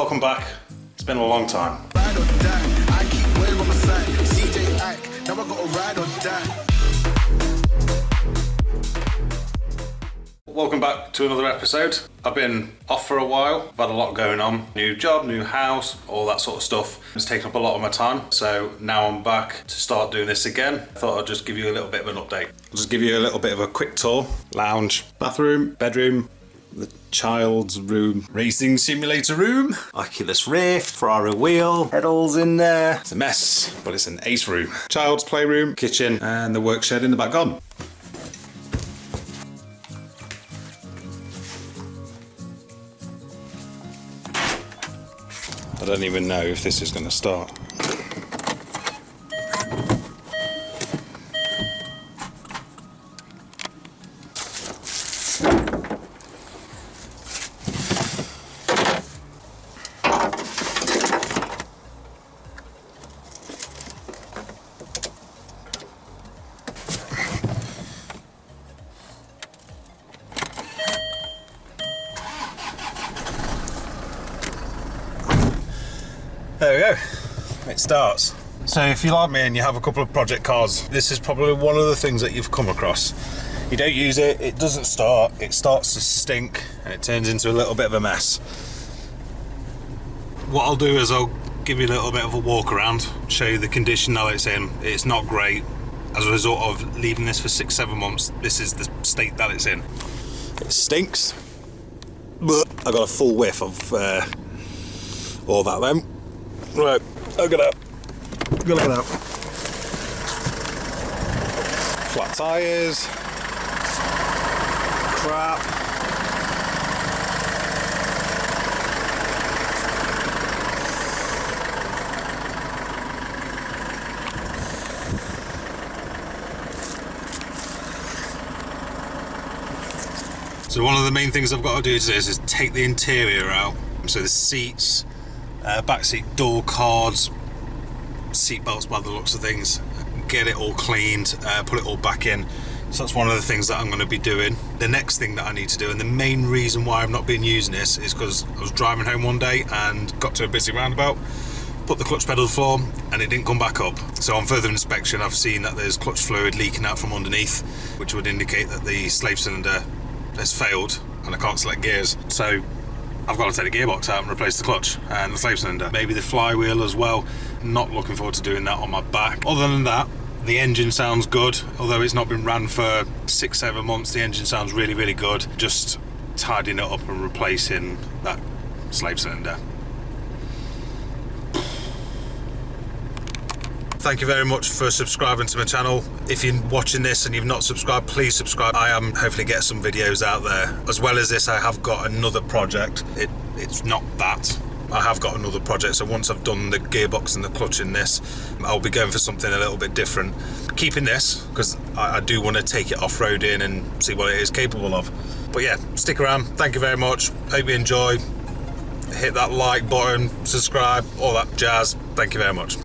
welcome back. It's been a long time. Ride or die. I keep Will on my side. CJ Ike, now I gotta ride or die. Welcome back to another episode. I've been off for a while. I've had a lot going on. New job, new house, all that sort of stuff. It's taken up a lot of my time. So now I'm back to start doing this again. I thought I'd just give you a little bit of an update. I'll just give you a little bit of a quick tour. Lounge, bathroom, bedroom, the child's room, racing simulator room, Oculus Rift, Ferrari wheel, pedals in there. It's a mess, but it's an ace room. Child's playroom, kitchen, and the work shed in the back garden. I don't even know if this is going to start. There we go, it starts. So if you're like me and you have a couple of project cars, this is probably one of the things that you've come across. You don't use it, it doesn't start, it starts to stink and it turns into a little bit of a mess. What I'll do is I'll give you a little bit of a walk around, show you the condition that it's in. It's not great. As a result of leaving this for 6-7 months, this is the state that it's in. It stinks, but I got a full whiff of all that then. Right, look at that. Look at that. Flat tyres. Crap. So one of the main things I've got to do today is take the interior out. So the seats, back seat door cards, seat belts by the looks of things, get it all cleaned, put it all back in. So that's one of the things that I'm going to be doing. The next thing that I need to do, and the main reason why I've not been using this, is because I was driving home one day and got to a busy roundabout, put the clutch pedal to the floor and it didn't come back up. So on further inspection I've seen that there's clutch fluid leaking out from underneath, which would indicate that the slave cylinder has failed and I can't select gears. So I've got to take the gearbox out and replace the clutch and the slave cylinder. Maybe the flywheel as well. Not looking forward to doing that on my back. Other than that, the engine sounds good. Although it's not been ran for 6-7 months, the engine sounds really, really good. Just tidying it up and replacing that slave cylinder. Thank you very much for subscribing to my channel. If you're watching this and you've not subscribed, please subscribe. I am hopefully get some videos out there. As well as this, I have got another project. It's not that. I have got another project, so once I've done the gearbox and the clutch in this, I'll be going for something a little bit different. Keeping this, because I do want to take it off-roading and see what it is capable of. But yeah, stick around. Thank you very much. Hope you enjoy. Hit that like button, subscribe, all that jazz. Thank you very much.